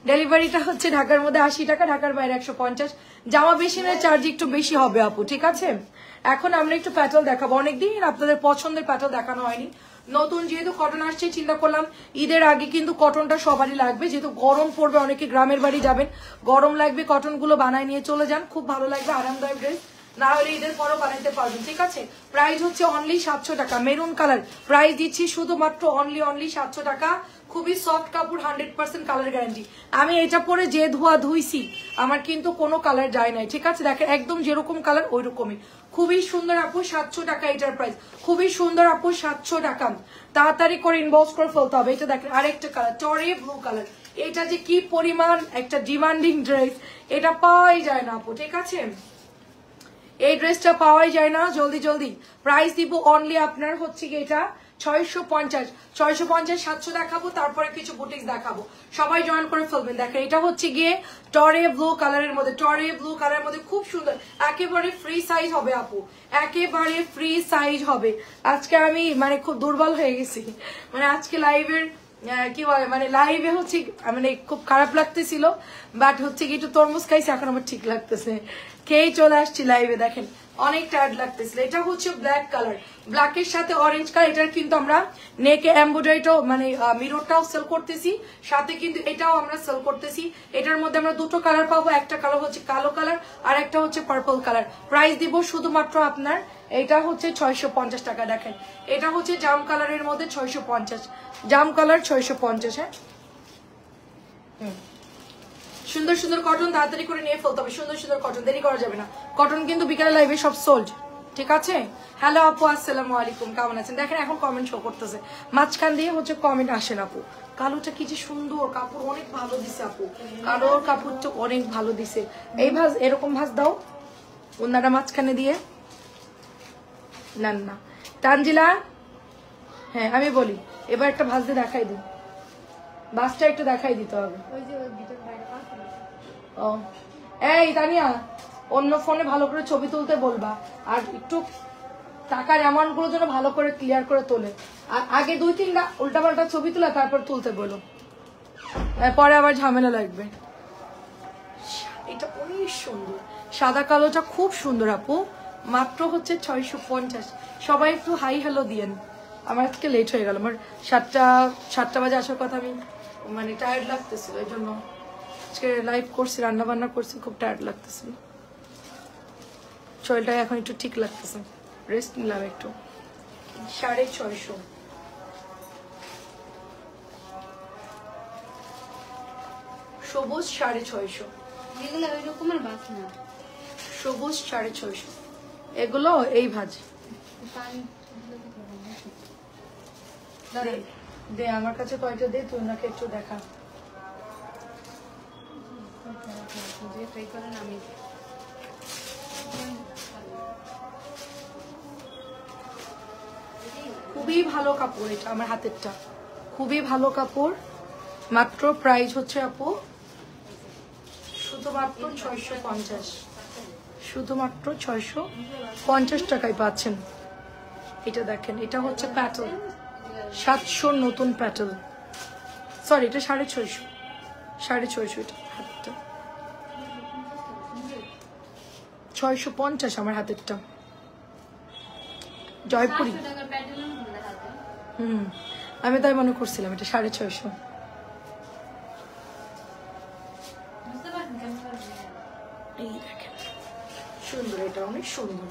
ডেলিভারিটা হচ্ছে ঢাকার মধ্যে 80 টাকা, ঢাকার বাইরে 150। জামা মেশিনের চার্জ একটু বেশি হবে আপু, ঠিক আছে। এখন আমরা একটু প্যাটেল দেখাবো, অনেকদিন আপনাদের পছন্দের প্যাটেল দেখানো হয়নি। নতুন যেহেতু কটন আসছে, চিন্তা করলাম ঈদের আগে কিন্তু কটনটা সবারই লাগবে, যেহেতু গরম পড়বে, অনেকে গ্রামের বাড়ি যাবেন, গরম লাগবে, কটন গুলো বানায় নিয়ে চলে যান, খুব ভালো লাগবে, আরামদায়ক ড্রেস, না হলে ঈদের পরও বানাইতে পারবেন, ঠিক আছে। প্রাইস হচ্ছে অনলি 700 টাকা, মেরুন কালার, প্রাইস দিচ্ছি শুধুমাত্র অনলি 700 টাকা। খুবই সফট কাপড়, 100% কালার গ্যারান্টি। আমি এটা পরে যে ধুইছি আমার কিন্তু কোনো কালার যায় নাই, ঠিক আছে। দেখেন একদম যেরকম কালার ওই রকমই, খুবই সুন্দর আপু, 700 টাকা এটার প্রাইস, খুবই সুন্দর আপু, 700 টাকা। তাড়াতাড়ি করে ইনবক্স করে ফেলতে হবে। এটা দেখেন আরেকটা কালার, টরে ব্লু কালার, এটা যে কি পরিমাণ একটা ডিমান্ডিং ড্রেস, এটা পাওয়াই যায় না আপু, ঠিক আছে। এই ড্রেসটা পাওয়াই যায় না, জলদি জলদি। প্রাইস দিব অনলি আপনার হচ্ছে কি এটা 650, 700 দেখাবো, তারপরে কিছু বুটিক্স দেখাবো, সবাই জয়েন করে ফেলবেন। দেখেন এটা হচ্ছে গিয়ে টরে ব্লু কালারের মধ্যে, টরে ব্লু কালারের মধ্যে খুব সুন্দর, একেবারে ফ্রি সাইজ হবে আপু, একেবারে ফ্রি সাইজ হবে। আজকে আমি মানে খুব দুর্বল হয়ে গেছি, মানে আজকে লাইভের কি বলে মানে লাইভে হচ্ছে মানে খুব খারাপ লাগতেছিল, বাট হচ্ছে কি একটু তরমুজ খাইছি, এখন আমার ঠিক লাগতেছে, খেয়েই চলে আসছি লাইভে। দেখেন অনেক টায়ার্ড লাগতেছিল। এটা হচ্ছে ব্ল্যাক কালার, ব্ল্যাকের সাথে অরেঞ্জ কালার, এটার কিন্তু আমরা নেকে এমব্রয়ডারিটাও মানে মিররটাও সেল করতেছি, সাথে কিন্তু এটাও আমরা সেল করতেছি। এটার মধ্যে আমরা দুটো কালার পাবো, একটা কালার হচ্ছে কালো কালার আর একটা হচ্ছে পার্পল কালার। প্রাইস দিব শুধুমাত্র আপনার এটা হচ্ছে 650 টাকা। দেখেন এটা হচ্ছে জাম কালারের মধ্যে 650, জাম কালার 650। হ্যাঁ সুন্দর সুন্দর কটন, তাড়াতাড়ি করে নিয়ে ফেলতে হবে, সুন্দর সুন্দর কটন, দেরি করা যাবে না। কটন কিন্তু বিকালে লাইভে সব সোল্ড, ঠিক আছে। হ্যালো আপু, আসসালামু আলাইকুম, কেমন আছেন? দেখেন এখন কমেন্ট শো করতেছে, মাঝখান দিয়ে হচ্ছে কমেন্ট আসেন আপু। কালোটা কি যে সুন্দর, কাপড় অনেক ভালো দিছে আপু, কালোর কাপড়টা অনেক ভালো দিছে। এই ভাজ, এরকম ভাজ দাও, ওনারা মাঝখানে দিয়ে না না। তানজিলা, হ্যাঁ আমি বলি, এবার একটা ভাজ দিয়ে দেখাই দিন, ভাজটা একটু দেখাই দিতে হবে। ও এই তানিয়া, অন্য ফোনে ভালো করে ছবি তুলতে বলবা, আর একটু টাকার অ্যামাউন্ট গুলো যেন ভালো করে ক্লিয়ার করে তোলে, আর আগে 2-3টা উল্টাপাল্টা ছবি তুলে তারপর তুলতে বলো, পরে আবার ঝামেলা লাগবে। এটা অনেক সুন্দর, সাদা কালোটা খুব সুন্দর আপু, মাত্র হচ্ছে 650। সবাই একটু হাই হ্যালো দিয়েন, আমার আজকে লেট হয়ে গেল, আমার 7টা বাজে আসার কথা, আমি মানে টায়ার্ড লাগতেছিল, এই জন্য আজকে লাইভ করছি, রান্না বান্না করছি, খুব টায়ার্ড লাগতেছিল, শরীরটা এখন একটু ঠিক লাগতেছে, রেস্ট নিলাম একটু। 650, সবুজ 650, সবুজ 650, এগুলো এই ভাজ দে, আমার কাছে কয়টা দে, তুই ওনাকে একটু দেখা। খুবই ভালো কাপড়, এটা আমার হাতেরটা, খুবই ভালো কাপড়, মাত্র প্রাইস হচ্ছে আপু শুধুমাত্র 650, শুধুমাত্র 650 টাকায় পাচ্ছেন। এটা দেখেন, এটা হচ্ছে প্যাটেল 700 নতুন প্যাটেল, সরি এটা 650, 650, এটা হাতেরটা 650 আমার হাতেরটা, জয়পুরি। আমি তাই মনে করছিলাম এটা 650। এই দেখেন সুন্দর, এটা অনেক সুন্দর,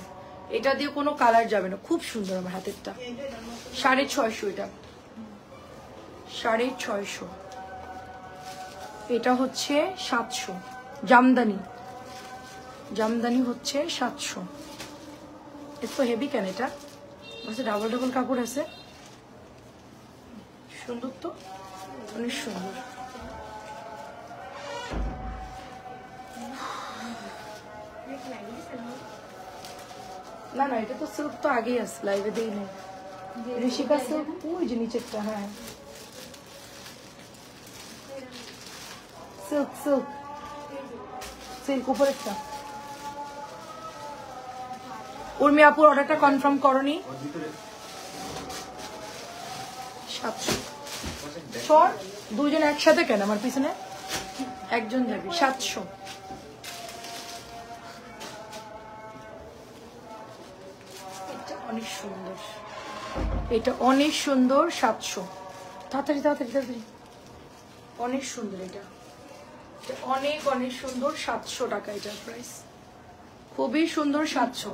এটা দিয়ে কোনো কালার যাবে না, খুব সুন্দর আমার হাতেরটা, 650, এটা 650, এটা হচ্ছে 700, জামদানি, জামদানি হচ্ছে 700। এত হেভি কেন এটা, ডাবল ডাবল কাপড় আছে, সুন্দর তো, অনেক সুন্দর। না না, এটা তো সিল্ক তো আগেই আছে, লাইভে দেই নেই, ঋষিকা সিল্ক ওই যে নিচেরটা, হ্যাঁ সিল্ক সিল্ক সিল্ক উপরেরটা। উর্মি আপুর অর্ডারটা কনফার্ম করনি, 700। সর দুজন একসাথে কেন আমার পিছনে, একজন যাবে 700। এটা অনেক সুন্দর, এটা অনেক সুন্দর 700। তাড়াতাড়ি তাড়াতাড়ি তাড়াতাড়ি, অনেক সুন্দর এটা, অনেক অনেক সুন্দর 700 টাকা এটার প্রাইস। খুবই সুন্দর 700,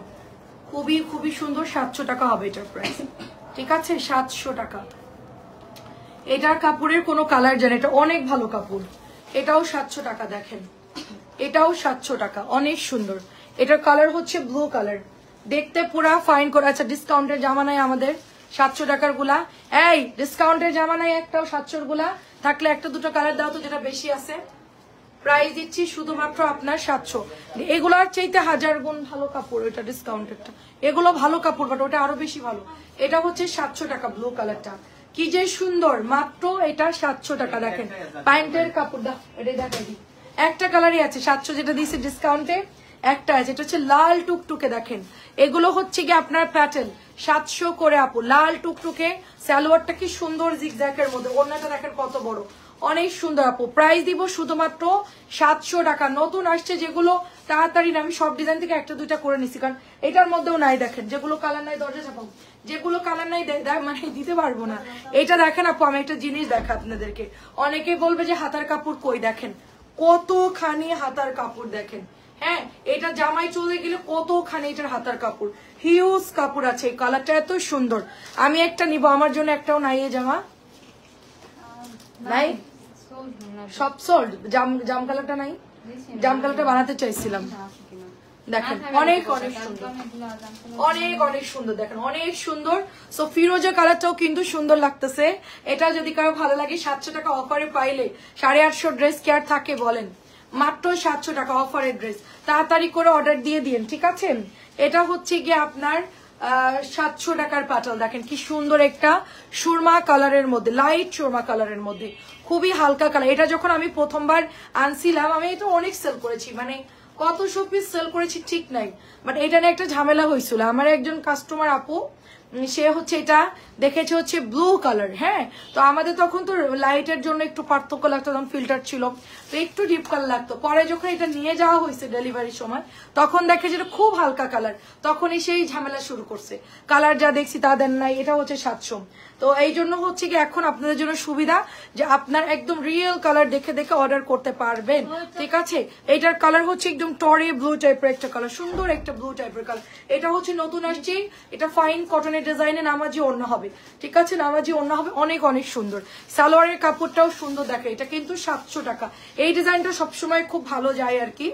খুবই খুবই সুন্দর 700 টাকা হবে এটার প্রাইস। ঠিক আছে 700 টাকা। এটার কাপড়ের কোনো কালার জানে, এটা অনেক ভালো কাপড়। এটাও 700 টাকা। দেখেন এটাও 700 টাকা, অনেক সুন্দর। এটার কালার হচ্ছে ব্লু কালার, দেখতে পুরা ফাইন করে। আচ্ছা ডিসকাউন্টের জামানায় আমাদের 700 টাকার গুলা, এই ডিসকাউন্টের জামানায় একটাও 700 গুলা থাকলে একটা দুটো কালার দাও তো, যেটা বেশি আছে। প্রাইস দিচ্ছি শুধুমাত্র আপনার 700। এগুলার চাইতে 1000 গুণ ভালো কাপড় এটা ডিসকাউন্টেরটা। এগুলো ভালো কাপড়, বাট ওটা আরো বেশি ভালো। এটা হচ্ছে 700 টাকা ব্লু কালারটা, কি যে সুন্দর, মাত্র এটা 700 টাকা। দেখেন প্যান্টের কাপড়, এটা দেখাই দিই, একটা কালারই আছে 700 যেটা দিয়েছে ডিসকাউন্টে, একটা আছে, এটা হচ্ছে লাল টুকটুকে। দেখেন এগুলো হচ্ছে কি আপনার প্যাটার্ন 700 করে আপু, লাল টুকটুকে। সালোয়ারটা কি সুন্দর জিগজ্যাগের মধ্যে, ওড়নাটা দেখেন কত বড়, অনেক সুন্দর আপু। প্রাইস দিব শুধুমাত্র 700 টাকা। নতুন আসছে যেগুলো তাড়াতাড়ি না, আমি সব ডিজাইন থেকে একটা দুইটা করে নিছি, কারণ এটার মধ্যেও নাই। দেখেন যেগুলো কালার নাই, দরজা চাপাও, যেগুলো কালার নাই মানে দিতে পারবো না। এটা দেখেন আপু, আমি একটা জিনিস দেখা আপনাদেরকে, অনেকে বলবে যে হাতার কাপড় কই, দেখেন কতখানি হাতার কাপড়। দেখেন হ্যাঁ, এটা জামাই চলে গেলে কতখানি এটার হাতার কাপড়, হিউজ কাপড় আছে। এই কালারটা এত সুন্দর, আমি একটা নিব, আমার জন্য একটাও নাই এ জামা নাই, সব সোল্ড। জাম কালারটা নাই, জাম কালারটা বানাতে চাইছিলাম। দেখেন অনেক অনেক সুন্দর, অনেক অনেক সুন্দর, দেখেন অনেক সুন্দর। সো ফিরোজা কালারটাও কিন্তু সুন্দর লাগতেছে। এটা যদি কারো ভালো লাগে 700 টাকা অফারে পাইলে, 850 ড্রেস কি আর থাকে বলেন, মাত্র 700 টাকা অফারের ড্রেস। তাড়াতাড়ি করে অর্ডার দিয়ে দিন, ঠিক আছে। এটা হচ্ছে গিয়ে আপনার 700 টাকার পাটাল। দেখেন কি সুন্দর একটা সুরমা কালারের মধ্যে, লাইট সুরমা কালারের মধ্যে, খুবই হালকা কালার। এটা যখন আমি প্রথমবার আনছিলাম, আমি এটা অনেক সেল করেছি, মানে কতশো পিস সেল করেছি ঠিক নাই, বাট এটা নিয়ে একটা ঝামেলা হয়েছিল। আমার একজন কাস্টমার আপু, সে হচ্ছে এটা দেখেছে হচ্ছে ব্লু কালার, হ্যাঁ, তো আমাদের তখন তো লাইটের জন্য একটু পার্থক্য লাগতো, তখন ফিল্টার ছিল, তো একটু ডিপ কালার লাগতো। পরে যখন এটা নিয়ে যাওয়া হয়েছে ডেলিভারির সময়, তখন দেখে যেটা খুব হালকা কালার, তখনই সেই ঝামেলা শুরু করছে। কালার যা দেখছি তা দেন নাই, এটা হচ্ছে 700। তো এই জন্য হচ্ছে কি এখন আপনাদের জন্য সুবিধা যে আপনার একদম রিয়েল কালার দেখে দেখে অর্ডার করতে পারবেন, ঠিক আছে। এটার কালার হচ্ছে একদম টরে ব্লু টাইপের একটা কালার, সুন্দর একটা ব্লু টাইপের কালার। এটা হচ্ছে নতুন আসছে, এটা ফাইন কটনের ডিজাইনে নামাজি ওড়না হবে, ঠিক আছে, নামাজি ওড়না হবে, অনেক অনেক সুন্দর। সালোয়ারের কাপড়টাও সুন্দর, দেখে এটা কিন্তু 700 টাকা। এই ডিজাইনটা সবসময় খুব ভালো যায় আর কি,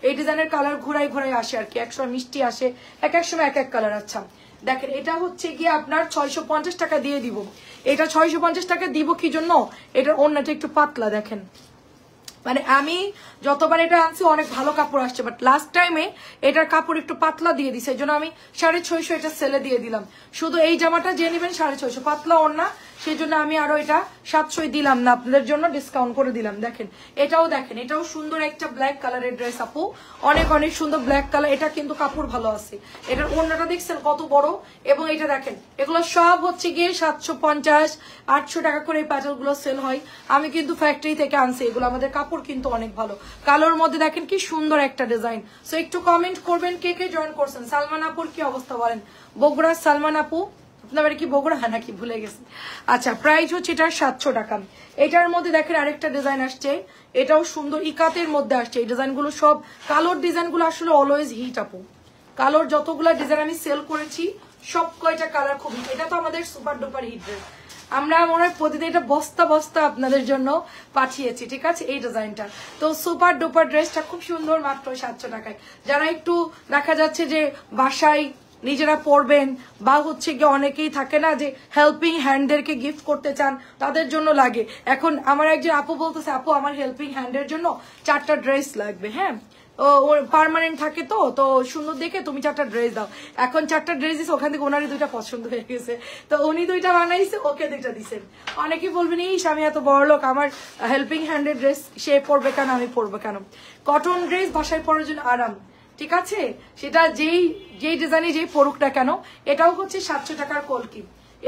এই ডিজাইনের কালার ঘুরাই ঘুরাই আসে আর কি, এক সময় মিষ্টি আসে, এক এক সময় এক এক কালার। আচ্ছা দেখেন এটা হচ্ছে গিয়ে আপনার 650 টাকা দিয়ে দিব। এটা 650 টাকা দিব কি জন্য, এটার ওড়নাটা একটু পাতলা। দেখেন মানে আমি যতবার এটা আনছি অনেক ভালো কাপড় আসছে, বাট লাস্ট টাইমে এটার কাপড় একটু পাতলা দিয়ে দিছে, এই জন্য আমি 650 এটা সেলে দিয়ে দিলাম। শুধু এই জামাটা যে নেবেন 650, পাতলা ওড়না, সেই জন্য আমি আরো এটা 700 দিলাম না, আপনাদের জন্য ডিসকাউন্ট করে দিলাম। দেখেন এটাও, দেখেন এটাও সুন্দর একটা ব্ল্যাক কালারের ড্রেস আপু, অনেক অনেক সুন্দর ব্ল্যাক কালার। এটা কিন্তু কাপড় ভালো আছে, এটার ওড়নাটা দেখছেন কত বড়, এবং এটা দেখেন এগুলো সব হচ্ছে গিয়ে 750 800 টাকা করে এই প্যাটার্ন গুলো সেল হয়। আমি কিন্তু ফ্যাক্টরি থেকে আনছি এগুলো, আমাদের কাপড় কিন্তু অনেক ভালো। কালোর মধ্যে দেখেন কি সুন্দর একটা ডিজাইন। সো একটু কমেন্ট করবেন কে কে জয়েন করছেন। সালমান আপুর কি অবস্থা বলেন, বগুড়ার সালমান আপু, আপনার বাড়ি কি বগুড়া নাকি ভুলে গেছি। আচ্ছা প্রাইস হচ্ছে এটার 700 টাকা। এটার মধ্যে দেখেন আরেকটা ডিজাইন আসছে, এটাও সুন্দর ইকাতের মধ্যে আসছে। এই ডিজাইনগুলো সব কালোর ডিজাইনগুলো আসলে অলওয়েজ হিট আপু, কালোর যতগুলো ডিজাইন আমি সেল করেছি সব কয়টা কালার খুব হিট। এটা তো আমাদের সুপার ডুপার হিট ড্রেস, আমরা মনে হয় প্রতিদিন এটা বস্তা বস্তা আপনাদের জন্য পাঠিয়েছি, ঠিক আছে। এই ডিজাইনটা তো সুপার ডুপার ড্রেসটা খুব সুন্দর, মাত্র 700 টাকায়। যারা একটু দেখা যাচ্ছে যে বাসায় নিজেরা পরবেন, বা হচ্ছে গিয়ে অনেকেই থাকে না যে হেল্পিং হ্যান্ডদেরকে গিফট করতে চান, তাদের জন্য লাগে। এখন আমার একজন আপু বলতেছে, আপু আমার হেল্পিং হ্যান্ডের জন্য 4টা ড্রেস লাগবে, হ্যাঁ ও পার্মানেন্ট থাকে, তো সুন্দর দেখে তুমি 4টা ড্রেস দাও। এখন 4টা ড্রেস দিছে, ওখান থেকে ওনারই 2টা পছন্দ হয়ে গেছে, তো উনি 2টা বানাইছে, ওকে 2টা দিছেন। অনেকে বলবেন এই আমি এত বড় লোক, আমার হেল্পিং হ্যান্ডের ড্রেস সে পরবে কেন, আমি পরবো কেন। কটন ড্রেস বাসায় পরার জন্য আরাম, ঠিক আছে, সেটা যেই ডিজাইনে যেই পরুক না কেন। এটাও হচ্ছে 700 টাকার কলকি,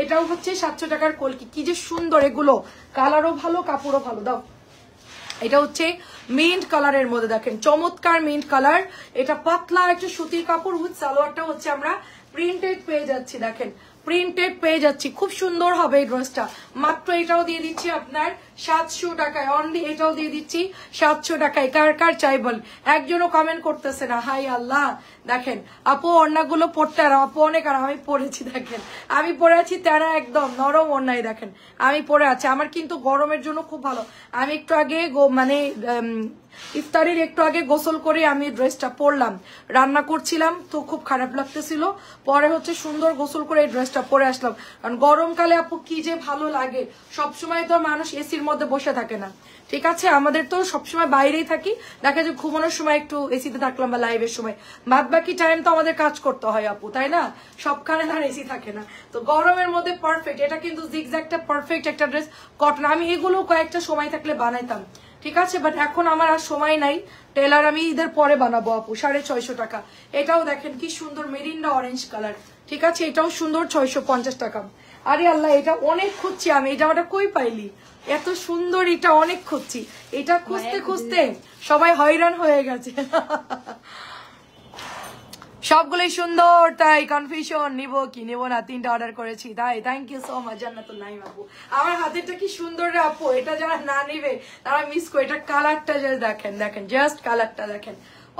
এটাও হচ্ছে 700 টাকার কলকি। কি যে সুন্দর এগুলো, কালারও ভালো, কাপড়ও ভালো। দাও এটা হচ্ছে মিন্ট কালারের মধ্যে, দেখেন চমৎকার মিন্ট কালার। এটা পাতলা একটা সুতির কাপড়, উইথ সালোয়ারটা হচ্ছে আমরা প্রিন্টেড পেয়ে যাচ্ছি, দেখেন প্রিন্টেড পেয়ে যাচ্ছি, খুব সুন্দর হবে এই ড্রেসটা। মাত্র এটাও দিয়ে দিচ্ছি আপনার 700 টাকায়, অনলি এটাও দিয়ে দিচ্ছি 700 টাকায়। কার কার চাই বল, একজনও কমেন্ট করতেছে না, হাই আল্লাহ। দেখেন আপু ওড়নাগুলো পড়তে আর আপু অনেক, আর আমি পরেছি, দেখেন আমি পরে আছি তেরা একদম নরম ওড়নাই, দেখেন আমি পরে আছি। আমার কিন্তু গরমের জন্য খুব ভালো। আমি একটু আগে মানে ইফতারির একটু আগে গোসল করে আমি ড্রেসটা পরলাম, রান্না করছিলাম তো খুব খারাপ লাগতেছিল, পরে হচ্ছে সুন্দর গোসল করে এই ড্রেসটা পরে আসলাম। কারণ গরমকালে আপু কি যে ভালো লাগে, সবসময় তো মানুষ এসির মধ্যে বসে থাকে না, ঠিক আছে, আমাদের তো সবসময় বাইরেই থাকি, দেখা যায় ঘুমানোর সময় একটু এসিতে থাকলাম বা লাইভের সময়, বাদ বাকি টাইম তো আমাদের কাজ করতে হয় আপু, তাই না, সবখানে আর এসি থাকে না। তো গরমের মধ্যে পারফেক্ট, এটা কিন্তু জিগজ্যাগটা পারফেক্ট একটা ড্রেস, কটন। আমি এগুলো কয়েকটা সময় থাকলে বানাইতাম, ঠিক আছে, বাট এখন আমার আর সময় নাই, টেলার আমি ঈদের পরে বানাবো আপু। 650 টাকা। এটাও দেখেন কি সুন্দর মেরিন্ডা অরেঞ্জ কালার, ঠিক আছে, এটাও সুন্দর 650 টাকা। আরে আল্লাহ, এটা অনেক খুঁজছি আমি, এই জামাটা কই পাইলি, এত সুন্দর, এটা অনেক খুঁজছি, এটা খুঁজতে খুঁজতে সবাই হয়রান হয়ে গেছে। সবগুলোই সুন্দর, তাই কনফিউশন, নিবো কি নিবো না, 3টা অর্ডার করেছি তাই। থ্যাংক ইউ সো মাচ জান্নাতুল নাইম আপু। আমার হাতেরটা কি সুন্দর রে আপু, এটা যারা না নিবে তারা মিস করে। এটা কালারটা জাস্ট দেখেন, দেখেন জাস্ট কালারটা দেখেন,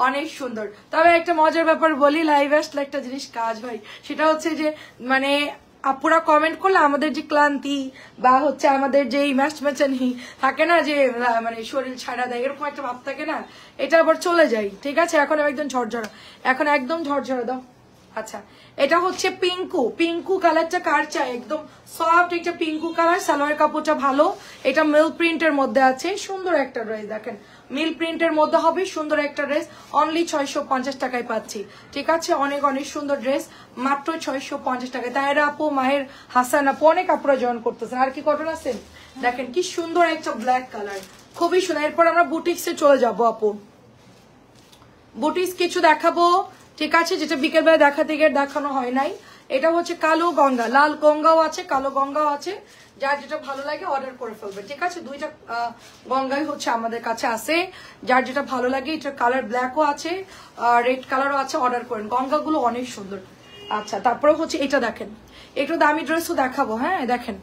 অনেক সুন্দর। তবে একটা মজার ব্যাপার বলি, লাইভ আসলে একটা জিনিস কাজ হয়, সেটা হচ্ছে যে মানে আপুরা কমেন্ট করলে আমাদের যে ক্লান্তি বা হচ্ছে আমাদের যে ম্যাচমেচানি থাকে না, যে মানে শরীর ছাড়া দেয়, এরকম একটা ভাব থাকে না, এটা আবার চলে যায়, ঠিক আছে। এখন একদম ঝরঝরা, এখন একদম ঝরঝরা দাও। আচ্ছা, এটা হচ্ছে পিঙ্কু, পিঙ্কু কালারটা কার চাই, একদম সফট একটা পিঙ্কু কালার, সালোয়ার কাপড়টা ভালো, এটা মিল প্রিন্টের মধ্যে আছে, সুন্দর একটা ড্রেস, দেখেন মিল প্রিন্টের মধ্যে হবে, সুন্দর একটা ড্রেস, অনলি 650 টাকায় পাচ্ছি, ঠিক আছে, অনেক অনেক সুন্দর ড্রেস, মাত্র 650 টাকায়। তাইরা আপু, মাহের হাসান আপু, অনেক আপুরা জয়েন করতেছেন। আর কি কটন আছেন, দেখেন কি সুন্দর একটা ব্ল্যাক কালার, খুবই সুন্দর। এরপর আমরা বুটিক্সে চলে যাবো আপু, বুটিক্স কিছু দেখাবো, ঠিক আছে, যেটা বিকেলবেলা দেখাতে গিয়ে দেখানো হয় নাই। এটা হচ্ছে কালো গঙ্গা, লাল গঙ্গাও আছে, কালো গঙ্গাও আছে, যার যেটা ভালো লাগে অর্ডার করে ফেলবে, ঠিক আছে। দুইটা গঙ্গাই হচ্ছে আমাদের কাছে আছে, যার যেটা ভালো লাগে। এটা কালার ব্ল্যাকও আছে, রেড কালারও আছে, অর্ডার করেন, গঙ্গাগুলো অনেক সুন্দর। আচ্ছা, তারপরে হচ্ছে এটা দেখেন, একটু দামি ড্রেসও দেখাবো, হ্যাঁ দেখেন,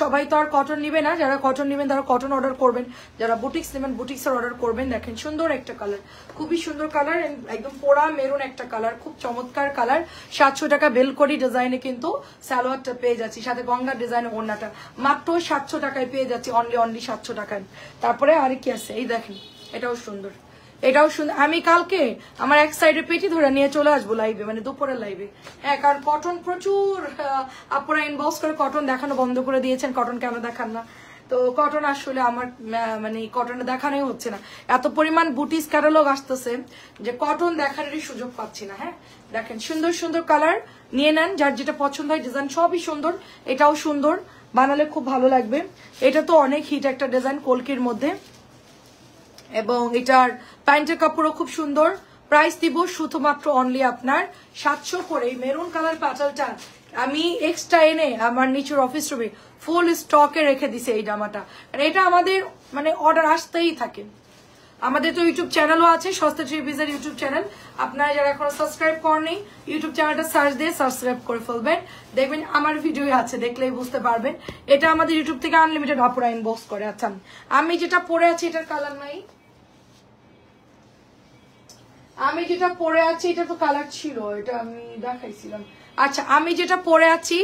সবাই তো আর কটন নিবে না, যারা কটন নেবেন তারা কটন অর্ডার করবেন, যারা বুটিক্স নেবেন বুটিক্সের অর্ডার করবেন। দেখেন সুন্দর একটা কালার, খুবই সুন্দর কালার, একদম পোড়া মেরুন একটা কালার, খুব চমৎকার কালার। 700 টাকা বেলকরি ডিজাইনে কিন্তু সালোয়ারটা পেয়ে যাচ্ছি, সাথে গঙ্গার ডিজাইনে ওড়নাটা, মাত্র 700 টাকায় পেয়ে যাচ্ছি, অনলি 700 টাকায়। তারপরে আর কি আছে, এই দেখেন এটাও সুন্দর, এটাও সুন্দর। আমি কালকে আমার এক সাইডে পেটি ধরে নিয়ে চলে আসবো লাইভে, মানে দুপুরের লাইভে, হ্যাঁ, কারণ কটন প্রচুর আপনারা ইনবক্স করে কটন দেখানো বন্ধ করে দিয়েছেন, কটন কেন দেখান না, তো কটন আসলে আমার মানে কটনে দেখানোই হচ্ছে না, এত পরিমাণ বুটিক্স ক্যাটালগ আসতেছে যে কটন দেখানোরই সুযোগ পাচ্ছি না। হ্যাঁ দেখেন সুন্দর সুন্দর কালার, নিয়ে নেন, যার যেটা পছন্দ হয়, ডিজাইন সবই সুন্দর, এটাও সুন্দর, বানালে খুব ভালো লাগবে। এটা তো অনেক হিট একটা ডিজাইন কলকির মধ্যে, এবং এটার প্যান্টের কাপড়ও খুব সুন্দর। প্রাইস দিব শুধুমাত্র অনলি আপনার 700 করে। মেরুন কালার প্যাটালটা আমি এক্সট্রা এনে আমার নিচের অফিস রুমে ফুল স্টকে রেখে দিছি এই জামাটা, এটা আমাদের মানে অর্ডার আসতেই থাকে। আমাদের তো ইউটিউব চ্যানেলও আছে, সস্তা থ্রি পিসের ইউটিউব চ্যানেল, আপনারা যারা এখনো সাবস্ক্রাইব করেননি ইউটিউব চ্যানেলটা সার্চ দিয়ে সাবস্ক্রাইব করে ফেলবেন, দেখবেন আমার ভিডিও আছে, দেখলেই বুঝতে পারবেন। এটা আমাদের ইউটিউব থেকে আনলিমিটেড আপুরা ইনবক্স করে। আচ্ছা, আমি যেটা পরে আছি এটার কালার নাই, আমি যেটা পরে আছি এটা তো কালার ছিল, এটা আমি দেখাইছিলাম। আচ্ছা, আমি যেটা পরে আছি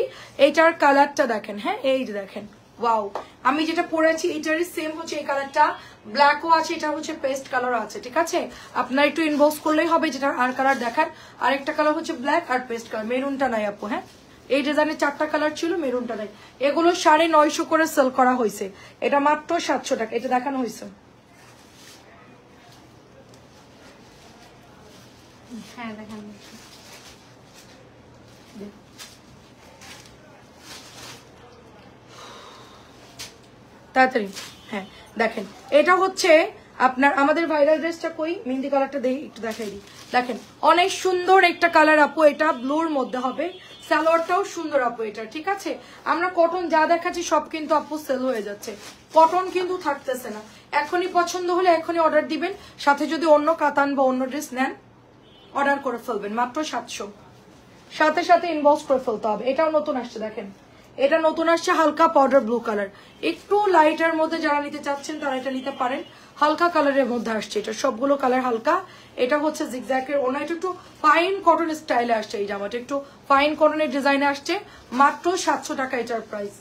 এইটার কালারটা দেখেন, হ্যাঁ এই যে দেখেন, ওয়াও, আমি যেটা পরে আছি এটারই সেম হচ্ছে এই কালারটা, ব্ল্যাকও আছে, এটা হচ্ছে পেস্ট কালারও আছে, ঠিক আছে। আপনার একটু ইনবক্স করলেই হবে যেটা আর কালার দেখান। আরেকটা কালার হচ্ছে ব্ল্যাক আর পেস্ট কালার, মেরুনটা নাই আপু, হ্যাঁ এই ডিজাইনের 4টা কালার ছিল, মেরুনটা নাই। এগুলো 950 করে সেল করা হয়েছে, এটা মাত্র 700 টাকা, এটা দেখানো হয়েছে। হ্যাঁ দেখেন, তাড়াতাড়ি, হ্যাঁ দেখেন এটা হচ্ছে আপনার আমাদের ভাইরাল ড্রেসটা, কই মেহেন্দি কালারটা দেই একটু দেখাই দিই। দেখেন অনেক সুন্দর একটা কালার আপু, এটা ব্লুর মধ্যে হবে, সালোয়ারটাও সুন্দর আপু এটা, ঠিক আছে? আমরা কটন যা দেখাচ্ছি সব কিন্তু আপু সেল হয়ে যাচ্ছে, কটন কিন্তু থাকতেছে না। এখনই পছন্দ হলে এখনই অর্ডার দিবেন, সাথে যদি অন্য কাতান বা অন্য ড্রেস নেন অর্ডার করে ফেলবেন, মাত্র 700, সাথে সাথে ইনবক্স করে ফেলতে হবে। এটাও নতুন আসছে দেখেন, এটা নতুন আসছে হালকা পাউডার ব্লু কালার, একটু লাইটার মধ্যে যারা নিতে চাচ্ছেন তারা এটা নিতে পারেন। হালকা কালারের মধ্যে আসছে, এটা সবগুলো কালার হালকা। এটা হচ্ছে জিগজ্যাগের ওনা, এটা একটু ফাইন কটন স্টাইলে আসছে, এই জামাটা একটু ফাইন কটনের ডিজাইনে আসছে, মাত্র 700 টাকা এটার প্রাইস,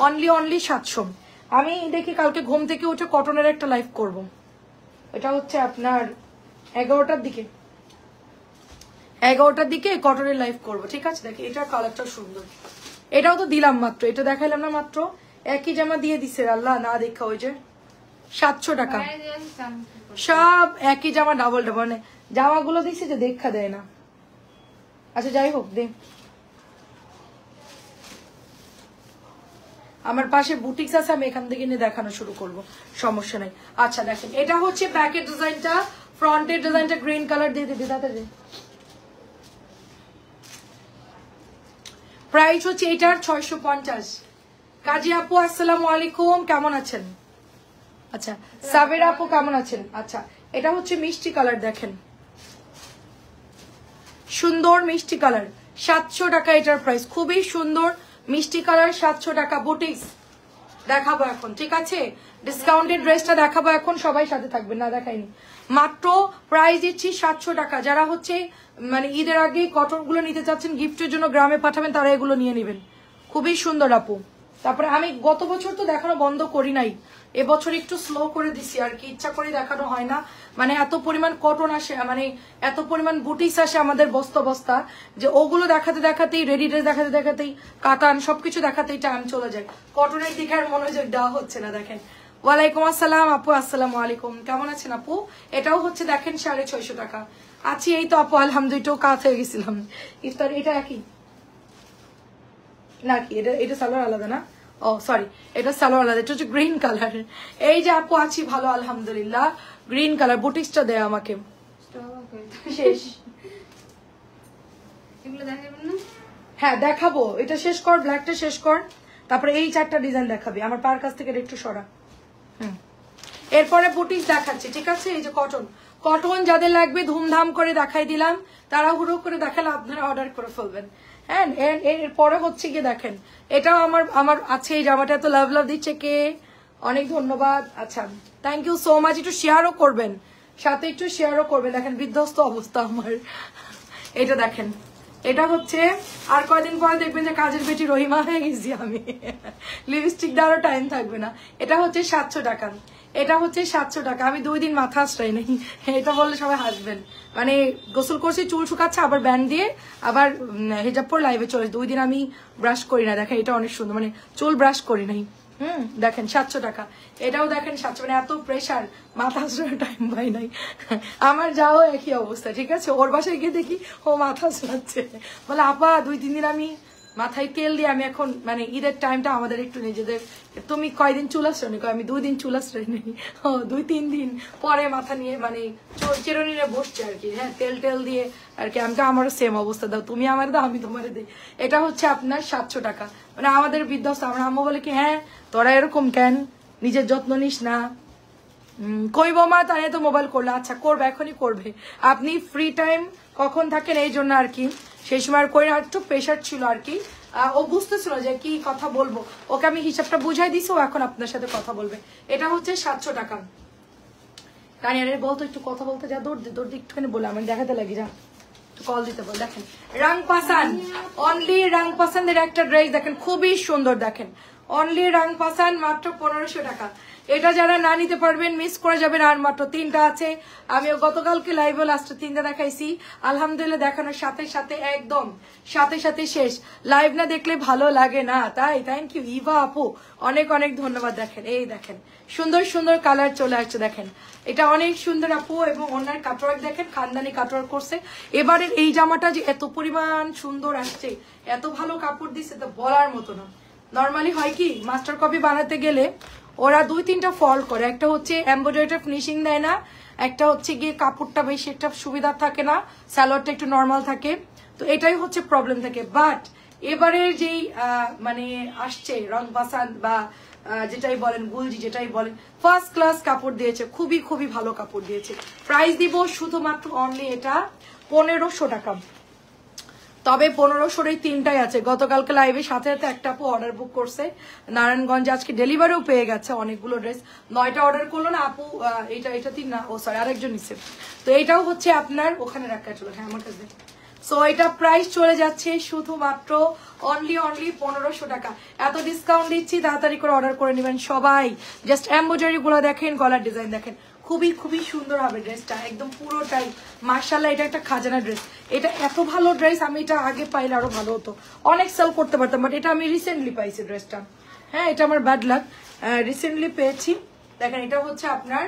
অনলি 700। আমি দেখি কালকে ঘুম থেকে উঠে কটনের একটা লাইভ করব, এটা হচ্ছে আপনার 11টার দিকে কটনের লাইভ করব, ঠিক আছে? দেখি এটার কালারটা সুন্দর, এটাও তো দিলাম মাত্র, এটা দেখাইলাম না মাত্র, একই জামা দিয়ে দিছে আল্লাহ না দেখা, ওই যে 700 টাকা সব একই জামা, ডাবল মানে জামাগুলো দিচ্ছে যে দেখা দেয় না। আচ্ছা যাই হোক, দে আমার পাশে বুটিক্স আছে, আমি এখান থেকে নিয়ে দেখানো শুরু করব, সমস্যা নাই। আচ্ছা দেখেন, এটা হচ্ছে ব্যাকের ডিজাইনটা, ফ্রন্টের ডিজাইনটা গ্রিন কালার দিয়ে দিদি তাতে। প্রাইস হচ্ছে এটার 650। কাজী আপু আসসালামু আলাইকুম, কেমন আছেন? আচ্ছা সাবের আপু কেমন আছেন? আচ্ছা এটা হচ্ছে মিষ্টি কালার, দেখেন সুন্দর মিষ্টি কালার, 700 টাকা এটার প্রাইস, খুবই সুন্দর মিষ্টি কালার, 700 টাকা। বুটিক্স দেখাবো এখন, ঠিক আছে? ডিসকাউন্টেড ড্রেসটা দেখাবো এখন, সবাই সাথে থাকবেন, না দেখাইনি, মাত্র প্রাইস দিচ্ছি 700 টাকা। যারা হচ্ছে মানে ঈদের আগে কটন গুলো নিতে চাচ্ছেন গিফটের জন্য গ্রামে পাঠাবেন, তারা এগুলো নিয়ে নেবেন, খুবই সুন্দর আপু। তারপরে আমি গত বছর তো দেখানো বন্ধ করি নাই, এবছর একটু স্লো করে দিছি আর কি, ইচ্ছা করে দেখানো হয় না, মানে এত পরিমাণ কটন আসে, মানে এত পরিমাণ বুটিক্স আসে আমাদের বস্তা বস্তা, যে ওগুলো দেখাতে দেখাতেই, রেডি ড্রেস দেখাতে দেখাতেই, কাতান সবকিছু দেখাতেই টাইম চলে যায়, কটনের দিকে আর মনোযোগ দেওয়া হচ্ছে না। দেখেন, ওয়ালাইকুম আসসালাম আপু, আসসালামু আলাইকুম, কেমন আছেন আপু? এটাও হচ্ছে দেখেন 650 টাকা। আছি এই তো আপু আলহামদুলিল্লাহ, কাজ হয়ে গেছিলাম ইফতার। এটা একই নাকি? এটা সালোয়ার আলাদা না? ও সরি, এটা সালোয়ার আলাদা, এটা হচ্ছে গ্রিন কালার। এই যে আপু আছি ভালো আলহামদুলিল্লাহ, গ্রিন কালার বুটিক্সটা দেয় আমাকে, শেষ। হ্যাঁ দেখাবো, এটা শেষ কর, ব্ল্যাকটা শেষ কর, তারপরে এই 4টা ডিজাইন দেখাবি, আমার পার কাছ থেকে একটু সরা। এরপরে বুটিক্স দেখাচ্ছি, ঠিক আছে? এই যে কটন, কটন যাদের লাগবে ধুমধাম করে দেখাই দিলাম, তাড়াহুড়ো করে দেখালে আপনারা অর্ডার করে ফেলবেন। হ্যাঁ এরপরে হচ্ছে গিয়ে দেখেন, এটাও আমার আছে, এই জামাটা এত লাভ দিচ্ছে কে, অনেক ধন্যবাদ। আচ্ছা থ্যাংক ইউ সো মাচ, একটু শেয়ারও করবেন, সাথে একটু শেয়ারও করবেন। দেখেন বিধ্বস্ত অবস্থা আমার, এটা দেখেন, এটা হচ্ছে আর কয়দিন পরে দেখবেন যে কাজের বেটি রহিমা হয়ে গেছি আমি, লিপস্টিক দেওয়ারও টাইম থাকবে না। এটা হচ্ছে 700 টাকা, এটা হচ্ছে 700 টাকা। আমি 2 দিন মাথা আশ্রয় নেই, এটা বললে সবাই হাসবেন, মানে গোসল করছি, চুল শুকাচ্ছে, আবার ব্যান্ড দিয়ে আবার হিজাব পর লাইভে চলে, 2 দিন আমি ব্রাশ করি না। দেখেন এটা অনেক সুন্দর, মানে চুল ব্রাশ করি নাই। দেখেন 700 টাকা, এটাও দেখেন 700, মানে এত প্রেশার, মাথা আশ্রয় টাইম পাই নাই। আমার যাও একই অবস্থা, ঠিক আছে? ওর বাসায় গিয়ে দেখি ও মাথা আশ্রাচ্ছে, বলে আপা 2-3 দিন আমি মাথায় তেল দিয়ে, আমি এখন মানে ঈদের টাইমটা আমাদের একটু নিজেদের, তুমি কয়দিন চুল আশ্রয় নেই? আমি 2 দিন চুল আশ্রয় নেই, 2-3 দিন পরে মাথা নিয়ে মানে চিরুনি নিয়ে বসছে আর কি। হ্যাঁ তেল দিয়ে আর কি, আমি তো আমারও সেম অবস্থা, দাও তুমি আমার দাও আমি তোমার দিই। এটা হচ্ছে আপনার 700 টাকা, মানে আমাদের বিধ্বস্ত। আমার আম্মু বলে কি, হ্যাঁ তোরা এরকম কেন, নিজের যত্ন নিস না? কই বৌমা তাই তো মোবাইল করলে, আচ্ছা করবে, এখনই করবে। আপনি ফ্রি টাইম কখন থাকেন এই জন্য আর কি, সেই সময় আর কই না, একটু প্রেশার ছিল আর কি, ও বুঝতেছিল যে কি কথা বলবো, ওকে আমি হিসাবটা বুঝাই দিছি, ও এখন আপনার সাথে কথা বলবে। এটা হচ্ছে 700 টাকা। রানিয়ারে বলতো একটু কথা বলতে, যা দৌড় দি একটুখানি বলে আমি দেখাতে লাগি, যা কল দিতে বল। দেখেন রাং পাসান, অনলি রাং পাসানের একটা ড্রেস দেখেন, খুবই সুন্দর, দেখেন অনলি রাং পাসান, মাত্র 1500 টাকা। এটা যারা না নিতে পারবেন মিস করে যাবেন, আর মাত্র 3টা আছে। আমিও গতকালকে লাইভে লাস্টে 3টা দেখাইছি, আলহামদুলিল্লাহ দেখানোর সাথে সাথে একদম সাথে শেষ। লাইভ না দেখলে ভালো লাগে না, তাই থ্যাংক ইউ ইভা আপু, অনেক অনেক ধন্যবাদ। দেখেন এই দেখেন সুন্দর সুন্দর কালার চলে আসছে, দেখেন এটা অনেক সুন্দর আপু, এবং ওনার কাটওয়ার্ক দেখেন, খানদানি কাটওয়ার্ক করছে। এবারের এই জামাটা যে এত পরিমাণ সুন্দর আসছে, এত ভালো কাপড় দিচ্ছে তো বলার মতো না। নর্মালি হয় কি, মাস্টার কপি বানাতে গেলে ওরা 2-3টা ফল্ট করে, একটা হচ্ছে এমব্রয়ডারিটা ফিনিশিং দেয় না, একটা হচ্ছে গিয়ে কাপড়টা বেশি একটা সুবিধা থাকে না, সালোয়ারটা একটু নর্মাল থাকে, তো এটাই হচ্ছে প্রবলেম থাকে। বাট এবারের যেই মানে আসছে রং বাসান বা যেটাই বলেন গুলজি যেটাই বলেন ফার্স্ট ক্লাস কাপড় দিয়েছে, খুবই খুবই ভালো কাপড় দিয়েছে। প্রাইস দিব শুধুমাত্র অনলি এটা 1500 টাকা। তবে 1500 এই তিনটাই আছে। গতকালকে লাইভে সাথে সাথে একটা আপু অর্ডার বুক করছে নারায়ণগঞ্জে, আজকে ডেলিভারিও পেয়ে গেছে অনেকগুলো ড্রেস। 9টা অর্ডার করলো না আপু, এটা 3 না, ও সরি আরেকজন নিচ্ছে। তো এটাও হচ্ছে আপনার ওখানে রাখা চলো, হ্যাঁ আমার কাছে। সো এটা প্রাইস চলে যাচ্ছে শুধুমাত্র অনলি 1500 টাকা। এত ডিসকাউন্ট দিচ্ছি, তাড়াতাড়ি করে অর্ডার করে নেবেন সবাই। জাস্ট এমব্রয়ডারি গুলো দেখেন, গলার ডিজাইন দেখেন, খুবই খুবই সুন্দর হবে ড্রেসটা, একদম পুরোটাই মাশাআল্লাহ। এটা একটা খাজানা ড্রেস, এটা এত ভালো ড্রেস, আমি এটা আগে পাইলে আরো ভালো হতো, অনেক সেল করতে পারতাম, বাট এটা আমি রিসেন্টলি পাইছি ড্রেসটা। হ্যাঁ এটা আমার ব্যাড লাক, রিসেন্টলি পেয়েছি। দেখেন এটা হচ্ছে আপনার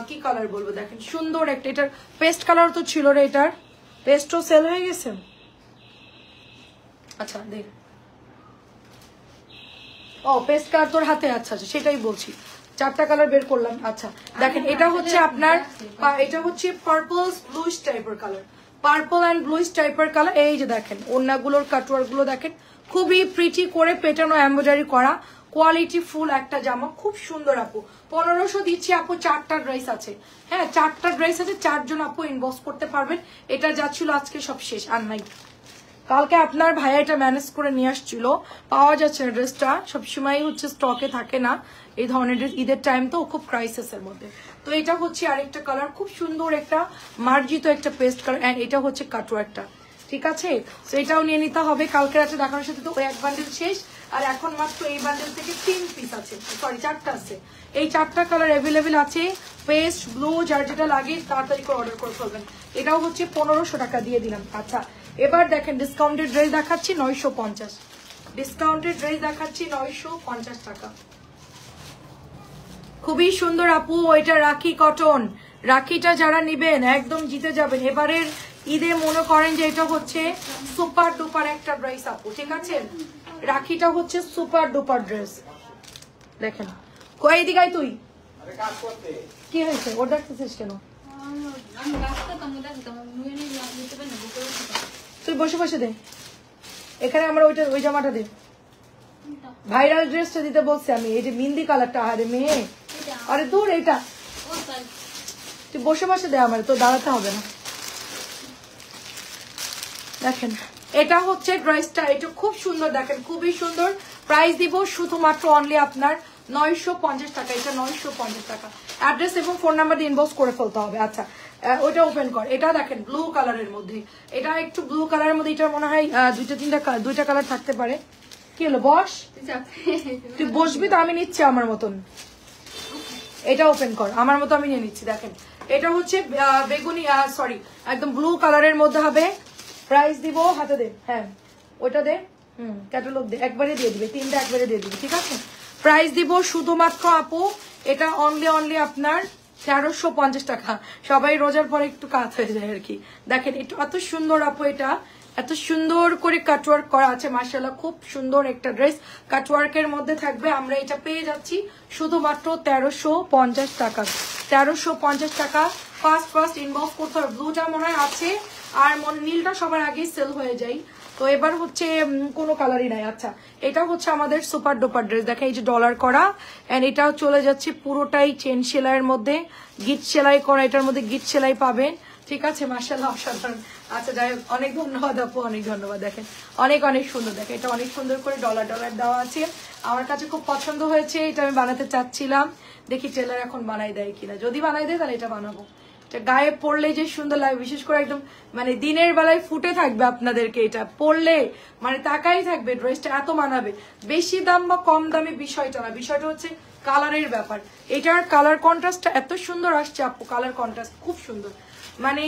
কি কালার বলবো, দেখেন সুন্দর একটা, এটার পেস্ট কালার তো ছিল রে, এটার পেস্টও সেল হয়ে গেছে। আচ্ছা দেখ, ও পেস্ট কালার তোর হাতে, আচ্ছা আচ্ছা সেটাই বলছি, 4টা কালার বের করলাম। আচ্ছা দেখেন এটা হচ্ছে আপনার, এটা হচ্ছে পার্পল ব্লুইশ টাইপের কালার, পার্পল এন্ড ব্লুইশ টাইপের কালার। এই যে দেখেন ওড়নাগুলোর কাটওয়ার্ক গুলো দেখেন, খুবই প্রিটি করে পেটানো এমব্রয়ডারি করা, কোয়ালিটি ফুল একটা জামা, খুব সুন্দর আপু। 1500 দিচ্ছি আপু, 4টা ড্রেস আছে। হ্যাঁ 4টা ড্রেস আছে, 4 জন আপু ইনবক্স করতে পারবেন। এটা যাচ্ছিল আজকে সব শেষ, আর নাই। কালকে আপনার ভাইয়া এটা ম্যানেজ করে নিয়ে আসছিল, পাওয়া যাচ্ছে না ড্রেসটা, সবসময় হচ্ছে স্টকে থাকে না এই ধরনের ড্রেস, ঈদের টাইম তো খুব ক্রাইসিসের মধ্যে। তো এটা হচ্ছে আরেকটা কালার, খুব সুন্দর একটা মার্জিত একটা পেস্ট কালার, এন্ড এটা হচ্ছে কাটওয়ার্কটা, ঠিক আছে। তো এটাও নিয়ে নিতে হবে, কালকে রাতে দেখানোর সাথে তো ওই এক বান্ডেল শেষ, আর এখন মাত্র এই বান্ডেল থেকে 3 পিস আছে, সরি 4টা আছে। এই 4টা কালার অ্যাভেলেবেল আছে, পেস্ট ব্লু, যার যেটা লাগে তাড়াতাড়ি করে অর্ডার করে ফেলবেন। এটাও হচ্ছে 1500 টাকা দিয়ে দিলাম। আচ্ছা এবার দেখেন ডিসকাউন্টেড ড্রেস দেখাচ্ছি 950, ডিসকাউন্টেড ড্রেস দেখাচ্ছি 950 টাকা, খুবই সুন্দর আপু। ওইটা রাখি কটন, রাখিটা যারা নিবেন একদম জিতে যাবেন এবারের ঈদে। মনে করেন যে এটা হচ্ছে সুপার ডুপার একটা ড্রেস আপু, ঠিক আছে। রাখিটা হচ্ছে সুপার ডুপার ড্রেস, দেখেন। কই দিগাই তুই কি হয়েছে, ওর দেখতেছিস কেন? তুই বসে বসে দে, এখানে আমার ওই জামাটা দে, ভাইরাল ড্রেসটা দিতে বলছি আমি, এই যে মিন্দি কালারটা। আরে মেয়ে, আরে দূর, এটা তুই বসে বসে দে আমার, তো দাঁড়াতে হবে না। দেখেন এটা হচ্ছে ড্রেসটা, এটা খুব সুন্দর, দেখেন খুবই সুন্দর। প্রাইস দিব শুধুমাত্র অনলি আপনার 950 টাকা, এটা 950 টাকা। অ্যাড্রেস এবং ফোন নাম্বার দিয়ে ইনবক্স করে ফেলতে হবে। আচ্ছা ওইটা ওপেন কর, এটা দেখেন ব্লু কালারের মধ্যে, এটা একটু ব্লু কালারের মধ্যে, এটা মনে হয় 2-3টা কালার থাকতে পারে। কি হলো বস, তুই বসবি তো, আমি নিচ্ছি আমার মতন। এটা ওপেন কর, আমার মতো আমি নিয়ে নিচ্ছি। দেখেন এটা হচ্ছে বেগুনি, সরি একদম ব্লু কালারের মধ্যে হবে। প্রাইস দিব, হাতে দে, হ্যাঁ ওইটা দে, ক্যাটালগ দে, একবারে দিয়ে দিবে, 3টা একবারে দিয়ে দিবে, ঠিক আছে। প্রাইস দিব শুধুমাত্র আপু, এটা অনলি আপনার 1350 টাকা। সবাই রোজার পরে একটু কাজ হয়ে যায় আর কি। দেখেন একটু এত সুন্দর আপু, এটা এত সুন্দর করে কাটওয়ার্ক করা আছে, মাশাআল্লাহ খুব সুন্দর একটা ড্রেস কাটওয়ার্কের মধ্যে থাকবে। আমরা এটা পেয়ে যাচ্ছি শুধুমাত্র 1350 টাকা, 1350 টাকা। ফার্স্ট ইনবক্স করতে হবে। ব্লুটা মনে হয় আছে, আর নীলটা সবার আগেই সেল হয়ে যায়, তো এবার হচ্ছে কোনো কালারই নাই। আচ্ছা এটা হচ্ছে আমাদের সুপার ডুপার ড্রেস, দেখেন এই যে ডলার করা, এন্ড এটাও চলে যাচ্ছে পুরোটাই চেন সেলাইয়ের মধ্যে, গিট সেলাই করা, এটার মধ্যে গিট সেলাই পাবেন, ঠিক আছে। মাশাআল্লাহ অসাধারণ। আচ্ছা যাই হোক, অনেক ধন্যবাদ আপু, অনেক ধন্যবাদ। দেখেন অনেক অনেক সুন্দর, দেখেন এটা অনেক সুন্দর করে ডলার দেওয়া আছে, আমার কাছে খুব পছন্দ হয়েছে। এটা আমি বানাতে চাচ্ছিলাম, দেখি টেলার এখন বানাই দেয় কিনা, যদি বানাই দেয় তাহলে এটা বানাবো। গায়ে পরলে যে সুন্দর লাগে, বিশেষ করে একদম মানে দিনের বেলায় ফুটে থাকবে আপনাদেরকে, এটা পরলে মানে তাকাই থাকবে, ড্রেসটা এত মানাবে। বেশি দাম বা কম দামে বিষয়টা না, বিষয়টা হচ্ছে কালারের ব্যাপার। এটার কালার কন্ট্রাস্টটা এত সুন্দর আসছে আপু, কালার কন্ট্রাস্ট খুব সুন্দর, মানে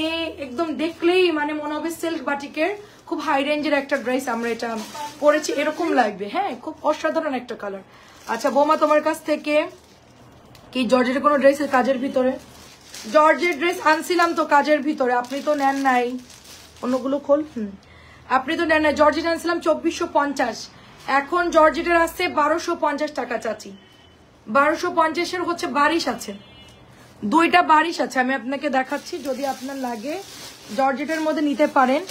একদম দেখলেই মানে মনে হবে সিল্ক বাটিকের খুব হাই রেঞ্জের একটা ড্রেস আমরা এটা পরেছি এরকম লাগবে। হ্যাঁ খুব অসাধারণ একটা কালার। আচ্ছা বোমা, তোমার কাছ থেকে কি জর্জেটের কোনো ড্রেস কাজের ভিতরে? জর্জের ড্রেস আনছিলাম তো কাজের ভিতরে, আপনি তো নেন নাই, অন্যগুলো খোল। আপনি তো নেন নাই, জর্জেট আনছিলাম 2450, এখন জর্জেটের আসছে 1250 টাকা চাচি। 1250-এর হচ্ছে বারিশ আছে, 2টা বারিশ আছে, আমি আপনাকে দেখাচ্ছি, যদি আপনার লাগে জর্জেটের মধ্যে নিতে পারেন।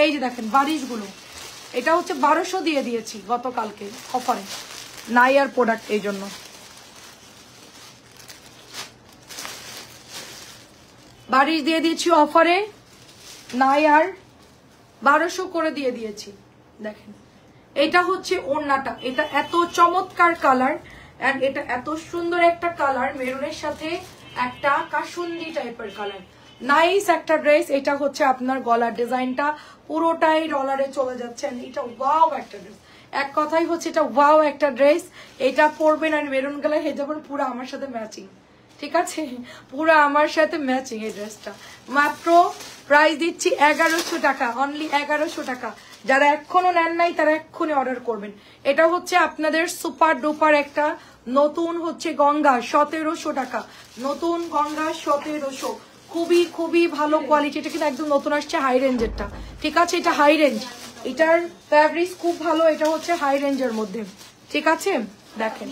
এই যে দেখেন বারিশগুলো, এটা হচ্ছে 1200 দিয়ে দিয়েছি গতকালকে অফারে, নাই আর প্রোডাক্ট এই জন্য। বারিশ দিয়ে দিয়েছি অফারে, নাই আর 1200 করে দিয়ে দিয়েছি। দেখেন এটা হচ্ছে ওড়নাটা, এটা এত চমৎকার কালার এন্ড এটা এত সুন্দর একটা কালার, মেরুনের সাথে একটা কাসুন্দি টাইপের কালার, নাইস একটা ড্রেস। এটা হচ্ছে আপনার গলার ডিজাইনটা পুরোটাই ডলারে চলে যাচ্ছে, এটা ওয়াও একটা ড্রেস, এক কথাই হচ্ছে এটা ওয়াও একটা ড্রেস। এটা পরবেন আর মেরুন কালার হেজাবেন, পুরো আমার সাথে ম্যাচিং, ঠিক আছে, পুরো আমার সাথে ম্যাচিং এই ড্রেসটা। মাত্র প্রাইস দিচ্ছি 1100 টাকা, অনলি 1100 টাকা। যারা এখনো নেন নাই তারা এক্ষুনি অর্ডার করবেন। এটা হচ্ছে আপনাদের সুপার ডুপার একটা নতুন হচ্ছে গঙ্গা, 1700 টাকা, নতুন গঙ্গা 1700, খুবই খুবই ভালো কোয়ালিটি। এটা কিন্তু একদম নতুন আসছে, হাই রেঞ্জেরটা, ঠিক আছে, এটা হাই রেঞ্জ, এটার ফ্যাব্রিক্স খুব ভালো, এটা হচ্ছে হাই রেঞ্জের মধ্যে, ঠিক আছে। দেখেন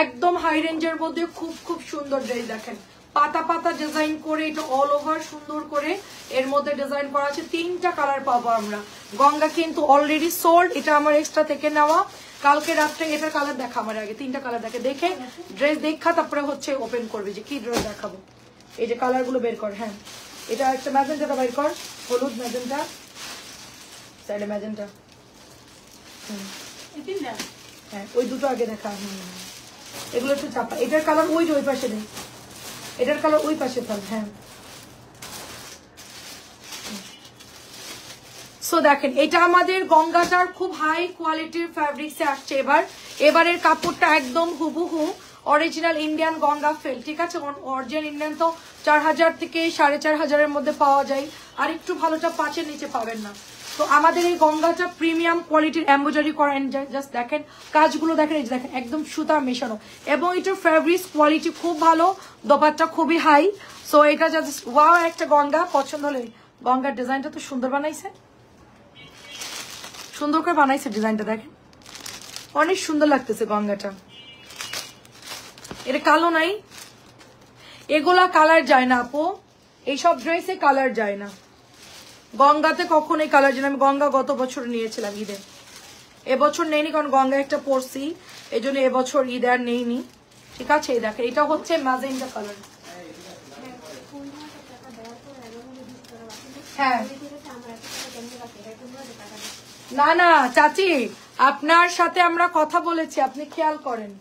একদম হাই রেঞ্জের মধ্যে খুব খুব সুন্দর ড্রেস, দেখেন পাতা পাতা ডিজাইন করে, এটা অল ওভার সুন্দর করে এর মধ্যে ডিজাইন করা আছে। 3টা কালার পাবো আমরা। গঙ্গা কিন্তু অলরেডি সোল্ড, এটা আমার এক্সট্রা থেকে নেওয়া, কালকে রাত্রে এটার কালার দেখা আমার আগে 3টা কালার দেখে ড্রেস দেখা তারপরে হচ্ছে ওপেন করবে যে কি ড্রেস দেখাবো। এই যে কালার গুলো বের কর, হ্যাঁ এটা একটা ম্যাজেন্টাটা বের কর, হলুদ ম্যাজেন্টা, সাইডে ম্যাজেন্টা, হ্যাঁ ওই দুটো আগে দেখা, এগুলো একটু চাপা, এটার কালার ওই যে ওই পাশে নেই, এটার কালার ওই পাশে থাক, হ্যাঁ। সো দেখেন এটা আমাদের গঙ্গাটার খুব হাই কোয়ালিটির ফ্যাব্রিক্সে আসছে এবারের কাপড়টা একদম হুবহু অরিজিনাল ইন্ডিয়ান গঙ্গা ফেল, ঠিক আছে। অরিজিনাল ইন্ডিয়ান তো 4000 থেকে 4500 মধ্যে পাওয়া যায়, আর একটু ভালোটা 5-এর নিচে পাবেন না। তো আমাদের এই গঙ্গাটা প্রিমিয়াম কোয়ালিটির এমব্রয়ডারি করা, জাস্ট দেখেন কাজগুলো দেখেন, এই যে দেখেন একদম সুতা মেশানো, এবং এটার ফ্যাব্রিক্স কোয়ালিটি খুব ভালো, দোপাট্টা খুবই হাই। সো এটা জাস্ট ওয়াও একটা গঙ্গা, পছন্দ হলে গঙ্গার ডিজাইনটা তো সুন্দর বানাইছে, সুন্দর করে বানাইছে ডিজাইনটা, দেখেন অনেক সুন্দর লাগতেছে গঙ্গাটা। এটা কালো নাই, এগুলা কালার যায় না আপু, এইসব ড্রেসে কালার যায় না, গঙ্গাতে কখনোই কালার যায় না। আমি গঙ্গা গত বছর নিয়েছিলাম ঈদে, এবছর নেইনি কারণ গঙ্গা একটা পরছি, এই জন্য এবছর ঈদ আর নেইনি, ঠিক আছে। এই দেখেন এটা হচ্ছে ম্যাজেন্টা কালার, হ্যাঁ না না চাচি আপনার সাথে আমরা কথা বলেছি, আপনি খেয়াল করেন,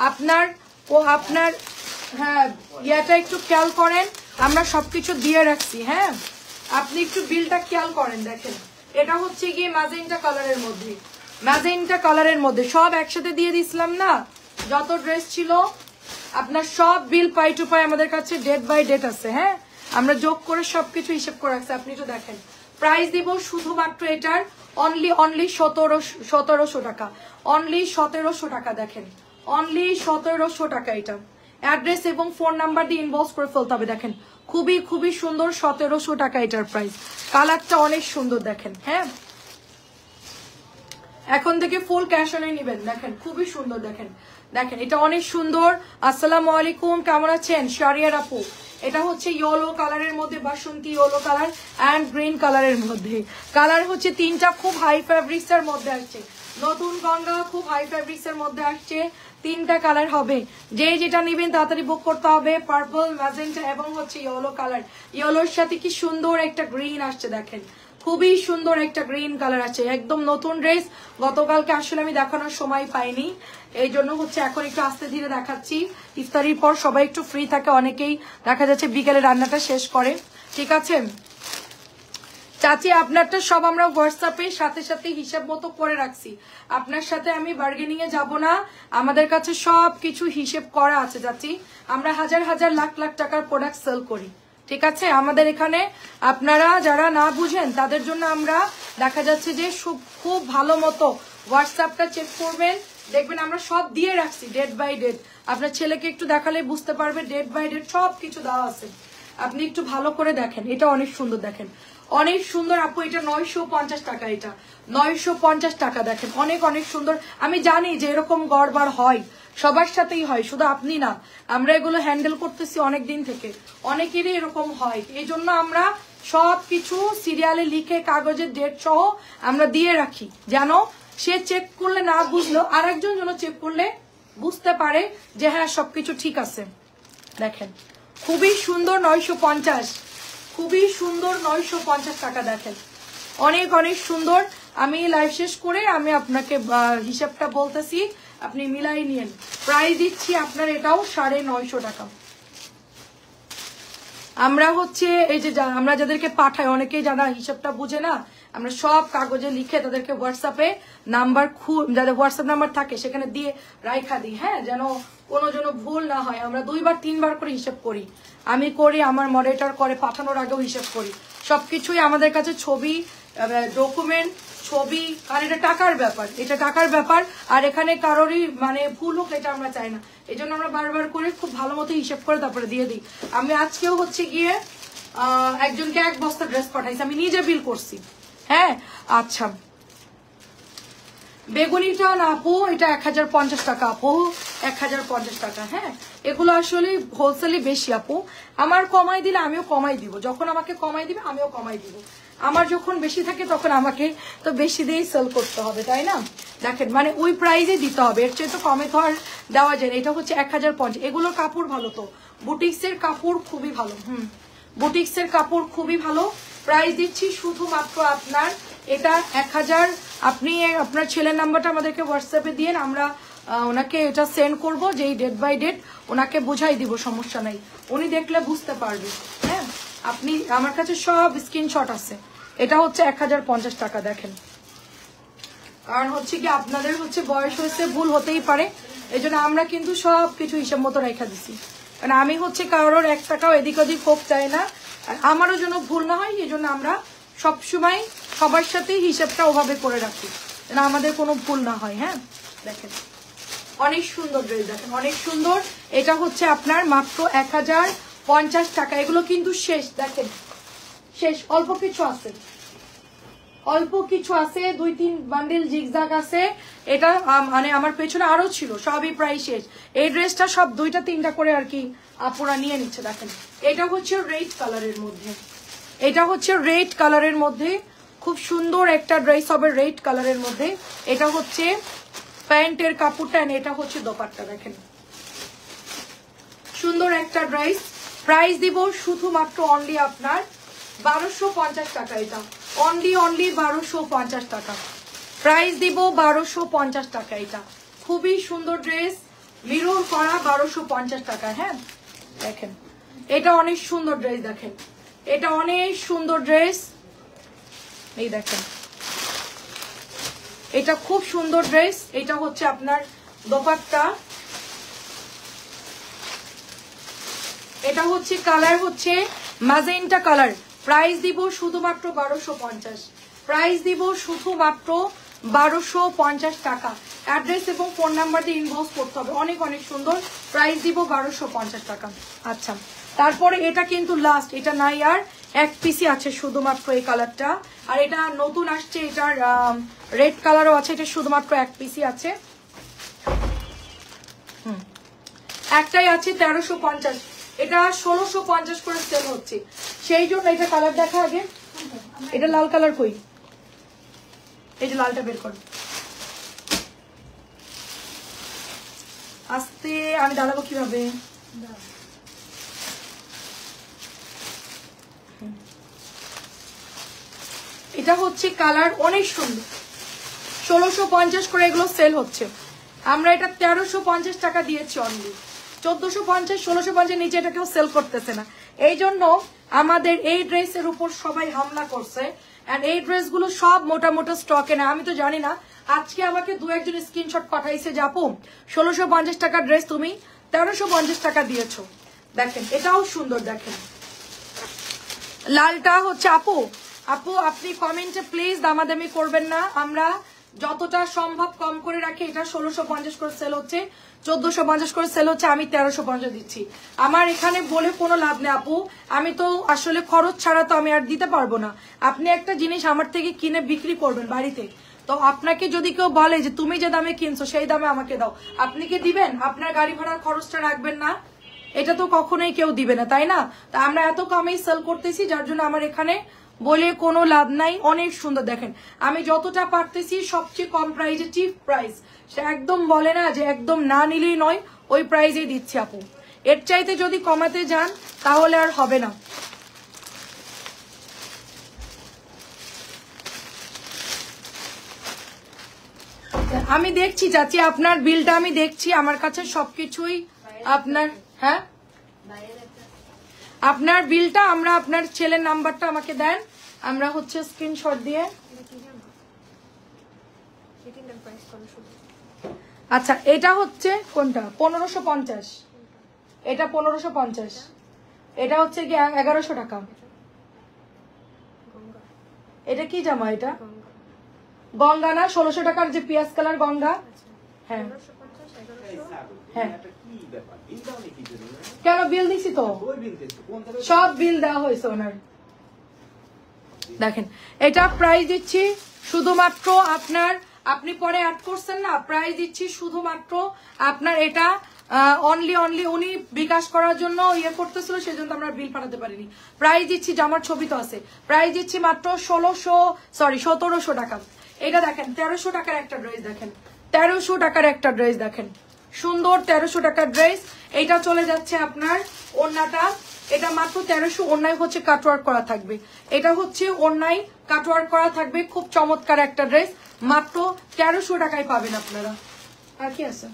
আপনার হ্যাঁ ইয়াটা একটু খেয়াল করেন, আমরা সবকিছু দিয়ে রাখছি, হ্যাঁ আপনি একটু বিলটা খেয়াল করেন। দেখেন এটা হচ্ছে গিয়ে ম্যাজেন্টা কালারের মধ্যে, ম্যাজেন্টা কালারের মধ্যে সব একসাথে দিয়ে দিছিলাম না, যত ড্রেস ছিল আপনার সব বিল পাই টু পাই আমাদের কাছে ডেট বাই ডেট আছে, হ্যাঁ আমরা যোগ করে সবকিছু হিসেব করে রাখছি। আপনি একটু দেখেন প্রাইস দিব শুধুমাত্র এটার অনলি 1700 টাকা, অনলি 1700 টাকা, দেখেন অনলি 1700 টাকা। এটা অ্যাড্রেস এবং ফোন নাম্বার দিয়ে ইনবক্স করে ফেলতে হবে। দেখেন খুবই খুবই সুন্দর, 1700 টাকা এটার প্রাইস, কালারটা অনেক সুন্দর দেখেন, হ্যাঁ এখন থেকে ফুল ক্যাশ অনে নিবেন, দেখেন খুবই সুন্দর, দেখেন দেখেন এটা অনেক সুন্দর। আসসালামু আলাইকুম, কেমন আছেন শারিয়ার আপু? এটা হচ্ছে ইয়েলো কালারের মধ্যে, বাসন্তী ইয়েলো কালার এন্ড গ্রিন কালারের মধ্যে, কালার হচ্ছে 3টা, খুব হাই ফ্যাব্রিক্স এর মধ্যে আসছে, নতুন গঙ্গা খুব হাই ফ্যাব্রিক্স এর মধ্যে আসছে, 3টা কালার হবে, যে যেটা নেবেন তাড়াতাড়ি বুক করতে হবে। পার্পল, ম্যাজেন্টা এবং হচ্ছে ইয়েলো কালার, ইয়েলোর সাথে কি সুন্দর একটা গ্রিন আসছে, দেখেন খুবই সুন্দর একটা গ্রিন কালার আছে, একদম নতুন ড্রেস, গতকালকে আসলে আমি দেখানোর সময় পাইনি, এই জন্য হচ্ছে এখন একটু আস্তে ধীরে দেখাচ্ছি। ইফতারির পর সবাই একটু ফ্রি থাকে, অনেকেই দেখা যাচ্ছে বিকেলে রান্নাটা শেষ করে, ঠিক আছে চাচি আপনারটা সব আমরা হোয়াটসঅ্যাপে সাথে সাথে হিসাব মতো করে রাখছি, আপনার সাথে আমি বার্গেনিং এ যাব না, আমাদের কাছে সব কিছু হিসেব করা আছে চাচি, আমরা হাজার হাজার লাখ লাখ টাকার প্রোডাক্ট সেল করি, ঠিক আছে। আমাদের এখানে আপনারা যারা না বুঝেন তাদের জন্য আমরা দেখা যাচ্ছে যে খুব ভালো মতো হোয়াটসঅ্যাপটা চেক করবেন, দেখবেন আমরা সব দিয়ে রাখছি ডেট বাই ডেট, আপনার ছেলেকে একটু দেখালে বুঝতে পারবে ডেট বাই ডেট সব কিছু দেওয়া আছে, আপনি একটু ভালো করে দেখেন। এটা অনেক সুন্দর, দেখেন অনেক সুন্দর আপু, এটা 950 টাকা, এটা 950 টাকা, দেখেন অনেক অনেক সুন্দর। আমি জানি যে এরকম গড়বার হয়, সবার সাথেই হয়, শুধু আপনি না, আমরা এগুলো হ্যান্ডেল করতেছি অনেক দিন থেকে, অনেকেরই এরকম হয়, এই জন্য আমরা সবকিছু সিরিয়ালে লিখে কাগজের ডেট সহ আমরা দিয়ে রাখি, যেন সে চেক করলে না বুঝলো আরেকজন যেন চেক করলে বুঝতে পারে যে হ্যাঁ সবকিছু ঠিক আছে। দেখেন খুবই সুন্দর 950, খুবই সুন্দর 950 টাকা। দেখেন অনেক অনেক সুন্দর। আমি লাইভ শেষ করে আমি আপনাকে হিসাবটা বলতেছি, আপনি মিলাই নিয়েন। প্রাইস দিচ্ছি আপনার এটাও 950 টাকা। আমরা হচ্ছে এই যে আমরা যাদেরকে পাঠাই, অনেকেই যারা হিসাবটা বুঝে না, আমরা সব কাগজে লিখে তাদেরকে হোয়াটসঅ্যাপে নাম্বার যাদের হোয়াটসঅ্যাপ নাম্বার থাকে সেখানে দিয়ে রাইখা দিই, হ্যাঁ, যেন কোনো যেন ভুল না হয়। আমরা 2বার 3বার করে হিসাব করি, আমি করি, আমার মডারেটর করে, পাঠানোর আগেও হিসাব করি। সবকিছুই আমাদের কাছে ছবি, ডকুমেন্ট, ছবি, আর এটা টাকার ব্যাপার, এটা টাকার ব্যাপার। আর এখানে কারোরই মানে ভুল হোক এটা আমরা চাই না, এই জন্য আমরা বারবার করে খুব ভালো মতো হিসাব করে তারপরে দিয়ে দিই। আমি আজকেও হচ্ছে গিয়ে একজনকে 1 বস্তা ড্রেস পাঠাইছি, আমি নিজে বিল করছি। হ্যাঁ আচ্ছা, বেগুনিটা না আপু, এটা 1050 টাকা আপু, 1050 টাকা। হ্যাঁ এগুলো আসলে হোলসেলই বেশি আপু, আমার কমাই দিলে আমিও কমাই দিব, যখন আমাকে কমাই দিবে আমিও কমাই দিব। আমার যখন বেশি থাকে তখন আমাকে তো বেশি দিয়েই সেল করতে হবে, তাই না? দেখেন মানে ওই প্রাইজে দিতে হবে, এর চেয়ে তো কমে তো আর দেওয়া যায় না। এটা হচ্ছে 1050। এগুলোর কাপড় ভালো, তো বুটিক্সের কাপড় খুবই ভালো। বুটিক্সের কাপড় খুবই ভালো। প্রাইস দিচ্ছি শুধুমাত্র আপনার এটা 1000। আপনি আপনার ছেলের নাম্বারটা আমাদেরকে হোয়াটসঅ্যাপে দিয়ে আমরা ওনাকে এটা সেন্ড করবো, যেই ডেট বাই ডেট ওনাকে বুঝাই দিব, সমস্যা নাই, উনি দেখলে বুঝতে পারবে। হ্যাঁ আপনি আমার কাছে সব স্ক্রিনশট আছে। এটা হচ্ছে 1050 টাকা। দেখেন কারণ হচ্ছে কি আপনাদের হচ্ছে বয়স হয়েছে, ভুল হতেই পারে, এই জন্য আমরা কিন্তু সব কিছু হিসাব মতো রেখা দিছি। কারণ আমি হচ্ছে কারোর 1 টাকাও এদিক ওদিক হোক চাই না, আর আমারও যেন ভুল না হয়, এই জন্য আমরা সবসময় সবার সাথেই হিসাবটা ওভাবে করে রাখি, যেন আমাদের কোনো ভুল না হয়। হ্যাঁ দেখেন অনেক সুন্দর ড্রেস, দেখেন অনেক সুন্দর। এটা হচ্ছে আপনার মাত্র 1050 টাকা। এগুলো কিন্তু শেষ, দেখেন শেষ, অল্প কিছু আছে, অল্প কিছু আছে, 2-3 বান্ডিল জিগজাগ আছে। এটা মানে আমার পেছনে আরো ছিল, সবই প্রায় শেষ। এই ড্রেসটা সব 2-3টা করে আর কি আপুরা নিয়ে নিচ্ছে। দেখেন এটা হচ্ছে রেড কালারের মধ্যে, এটা হচ্ছে রেড কালারের মধ্যে, খুব সুন্দর একটা ড্রেস হবে রেড কালারের মধ্যে। এটা হচ্ছে প্যান্টের কাপড়টা, এটা হচ্ছে দোপাট্টা। দেখেন সুন্দর একটা ড্রেস। প্রাইস দিব শুধুমাত্র অনলি আপনার 1250 টাকা। এটা অনলি 1250 টাকা প্রাইস দিব, 1250 টাকা। এটা খুবই সুন্দর ড্রেস, মিরর করা, 1250 টাকা। হ্যাঁ দেখেন এটা অনেক সুন্দর ড্রেস, দেখেন এটা অনেক সুন্দর ড্রেস, এই দেখেন এটা খুব সুন্দর ড্রেস। এটা হচ্ছে আপনার দোপাট্টা, এটা হচ্ছে কালার হচ্ছে ম্যাজেন্টা কালার। প্রাইস দিব শুধুমাত্র 1250, প্রাইস দিব শুধুমাত্র 1250 টাকা। অ্যাড্রেস এবং ফোন নাম্বার দিয়ে ইনবক্স করতে হবে। অনেক অনেক সুন্দর, প্রাইস দিব 1250 টাকা। আচ্ছা তারপরে এটা কিন্তু লাস্ট, এটা নাই আর, 1 পিসি আছে শুধুমাত্র এই কালারটা। আর এটা নতুন আসছে, এটার রেড কালারও আছে, এটা শুধুমাত্র 1 পিসি আছে। একটাই আছে 1350, এটা 1650 করে সেল হচ্ছে, সেই জন্য এটা কালার দেখা আগে। এটা লাল কালার কই, এই যে লালটা বের কর, আস্তে আমি দাঁড়াবো কিভাবে। এটা হচ্ছে কালার অনেক সুন্দর, 1650 করে এগুলো সেল হচ্ছে। আমরা এটা 1350 টাকা দিয়েছি অনলি, 1450 1650 নিচে এটা কেউ সেল করতেছে না। এই জন্য আমাদের এই ড্রেসের উপর সবাই হামলা করছে। এন্ড এই ড্রেসগুলো সব মোটা মোটা স্টকে না, আমি তো জানি না। আজকে আমাকে 2-1 জন স্ক্রিনশট পাঠাইছে যে আপু 1650 টাকা ড্রেস তুমি 1350 টাকা দিয়েছো। দেখেন এটাও সুন্দর, দেখেন লালটা হচ্ছে আপু আপনি কমেন্টে প্লিজ দামাদামি করবেন না, আমরা যতটা সম্ভব কম করে রাখি। এটা 1650 করে সেল হচ্ছে, 1450 করে সেল হচ্ছে, আমি 1350 দিচ্ছি। আমার এখানে বলে কোনো লাভ নেই আপু, আমি তো আসলে খরচ ছাড়া তো আমি আর দিতে পারবো না। আপনি একটা জিনিস আমার থেকে কিনে বিক্রি করবেন বাড়িতে, তো আপনাকে যদি কেউ বলে যে তুমি যে দামে কিনছো সেই দামে আমাকে দাও, আপনি কি দিবেন? আপনার গাড়ি ভাড়ার খরচটা রাখবেন না? এটা তো কখনোই কেউ দিবে না, তাই না? তা আমরা এত কমেই সেল করতেছি, যার জন্য আমার এখানে বলে কোনো লাভ নাই। অনেক সুন্দর দেখেন, আমি যতটা পারতেছি সবচেয়ে কম প্রাইসে, চিপ প্রাইস, সে একদম বলে না যে একদম না নিলেই নয়, ওই প্রাইসে দিচ্ছি আপু। এর চাইতে যদি কমাতে যান তাহলে আর হবে না। আমি দেখছি চাচি আপনার বিলটা, আমি দেখছি, আমার কাছে সবকিছুই আপনার, হ্যাঁ আপনার বিলটা, আমরা আপনার ছেলের নাম্বারটা আমাকে দেন, আমরা হচ্ছে স্ক্রিনশট দিয়ে। আচ্ছা এটা হচ্ছে কোনটা? 1550, এটা 1550, এটা হচ্ছে কি 1100 টাকা। এটা কি জামা? এটা গঙ্গা না, 1600 টাকার যে পিয়াজ কালার গঙ্গা। হ্যাঁ হ্যাঁ, কেন বিল দিছি তো, সব বিল দেওয়া হয়েছে ওনার। দেখেন এটা প্রাইস দিচ্ছি শুধুমাত্র আপনার, আপনি পরে অ্যাড করছেন না, প্রাইস দিচ্ছি শুধুমাত্র আপনার এটা অনলি উনি বিকাশ করার জন্য ইয়ে করতেছিল, সেজন্য আমরা বিল পাঠাতে পারিনি। প্রাইস দিচ্ছি, জামার ছবি তো আছে, প্রাইস দিচ্ছি মাত্র 1700 টাকা। এটা দেখেন 1300 টাকার একটা ড্রেস, দেখেন 1300 টাকার একটা ড্রেস, দেখেন সুন্দর 1300 টাকার ড্রেস। এইটা চলে যাচ্ছে আপনার ওড়নাটা, এটা মাত্র 1300, ওড়নায় হচ্ছে কাটওয়ার্ক করা থাকবে, এটা হচ্ছে ওড়নায় কাটওয়ার্ক করা থাকবে, খুব চমৎকার একটা ড্রেস, মাত্র 1300 টাকায় পাবেন আপনারা। আর কি আছে?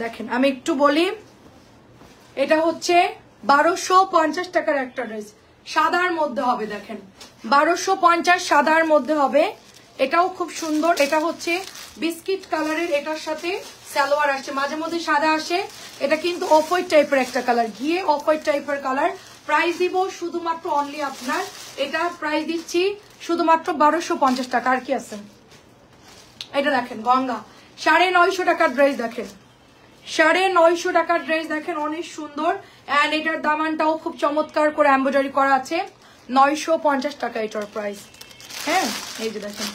দেখেন আমি একটু বলি, এটা হচ্ছে 1250 টাকার একটা ড্রেস, সাদার মধ্যে হবে, দেখেন 1250 সাদার মধ্যে হবে, এটাও খুব সুন্দর। এটা হচ্ছে বিস্কিট কালারের, এটার সাথে সালোয়ার আসছে, মাঝে মধ্যে সাদা আসে, এটা কিন্তু অফ হোয়াইট টাইপের একটা কালার, ঘিয়ে অফ হোয়াইট টাইপের কালার। প্রাইস দিব শুধুমাত্র অনলি আপনার, এটা প্রাইস দিচ্ছি শুধুমাত্র 1250 টাকা। আর কি আছে? এটা দেখেন গঙ্গা, 950 টাকার ড্রেস, দেখেন 950 টাকার ড্রেস, দেখেন অনেক সুন্দর। এন্ড এটার দামানটাও খুব চমৎকার করে এমব্রয়ডারি করা আছে, 950 টাকা এটার প্রাইস। হ্যাঁ এই যে দেখেন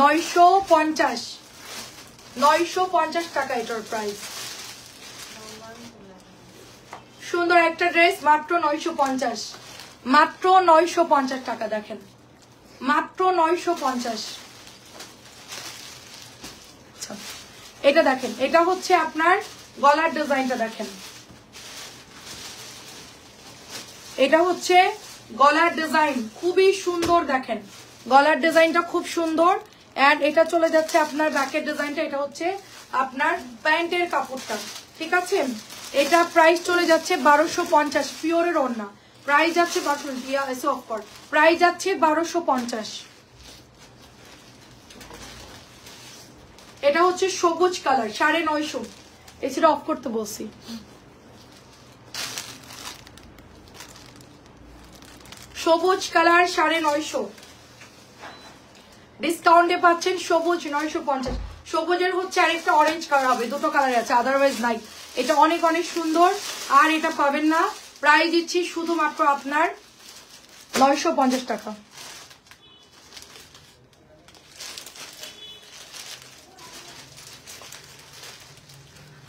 950 টাকা এটার প্রাইস। সুন্দর একটা ড্রেস, মাত্র 950, মাত্র 950 টাকা, দেখেন মাত্র 950। আচ্ছা এটা দেখেন, এটা হচ্ছে আপনার গলার ডিজাইনটা, দেখেন এটা হচ্ছে গলার ডিজাইন, খুবই সুন্দর, দেখেন গলার ডিজাইনটা খুব সুন্দর। এন্ড এটা চলে যাচ্ছে আপনার ব্যাকের ডিজাইনটা, এটা হচ্ছে আপনার প্যান্টের কাপড়টা, ঠিক আছে? এটা প্রাইস চলে যাচ্ছে 1250, পিওরের ওড়না, প্রাইস যাচ্ছে প্রাইস যাচ্ছে 1250। এটা হচ্ছে সবুজ কালার, 950, এছাড়া অফ করতে বলছি। সবুজ কালার 950, ডিসকাউন্টে পাচ্ছেন সবুজ 950। সবুজের হচ্ছে আরেকটা অরেঞ্জ কালার হবে, দুটো কালার আছে, আদারওয়াইজ নাই। এটা অনেক অনেক সুন্দর, আর এটা পাবেন না, প্রাইস দিচ্ছি শুধুমাত্র আপনার 950 টাকা।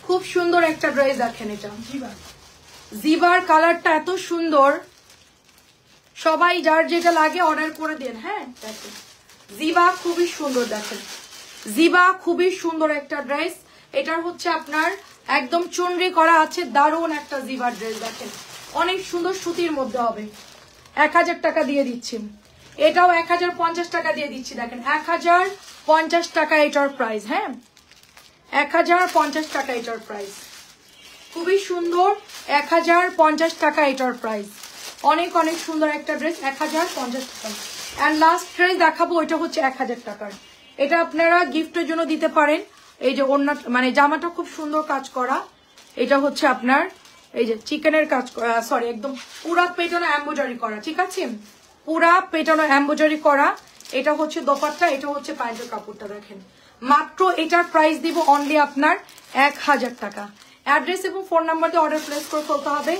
খুব সুন্দর একটা ড্রেস, দেখেন এটা জিবার কালারটা এত সুন্দর, সবাই যার যেটা লাগে অর্ডার করে দেন। হ্যাঁ দেখেন জিবা খুবই সুন্দর, দেখেন জিবা খুবই সুন্দর একটা ড্রেস, এটার হচ্ছে আপনার একদম চুনরি করা আছে, দারুণ একটা জিবার ড্রেস, দেখেন অনেক সুন্দর, সুতির মধ্যে হবে। 1000 টাকা দিয়ে দিচ্ছি, এটাও 1050 টাকা দিয়ে দিচ্ছি, দেখেন 1050 টাকা এটার প্রাইস। হ্যাঁ 1050 টাকা এটার প্রাইস, খুবই সুন্দর, 1050 টাকা এটার প্রাইস, অনেক অনেক সুন্দর একটা ড্রেস, 1050 টাকা। এন্ড লাস্ট ড্রেস দেখাবো, এটা হচ্ছে 1000 টাকার, এটা আপনারা গিফটের জন্য দিতে পারেন। এই যে ওড়না মানে জামাটা খুব সুন্দর কাজ করা, এটা হচ্ছে আপনার এই যে চিকেনের কাজ করা, সরি একদম পুরা পেটানো এমব্রয়ডারি করা, ঠিক আছে পুরা পেটানো এমব্রয়ডারি করা। এটা হচ্ছে দোপাট্টা, এটা হচ্ছে প্যান্টের কাপড়টা, দেখেন মাত্র এটার প্রাইস দিব অনলি আপনার 1000 টাকা। অ্যাড্রেস এবং ফোন নাম্বার দিয়ে অর্ডার প্লেস করে ফেলতে হবে।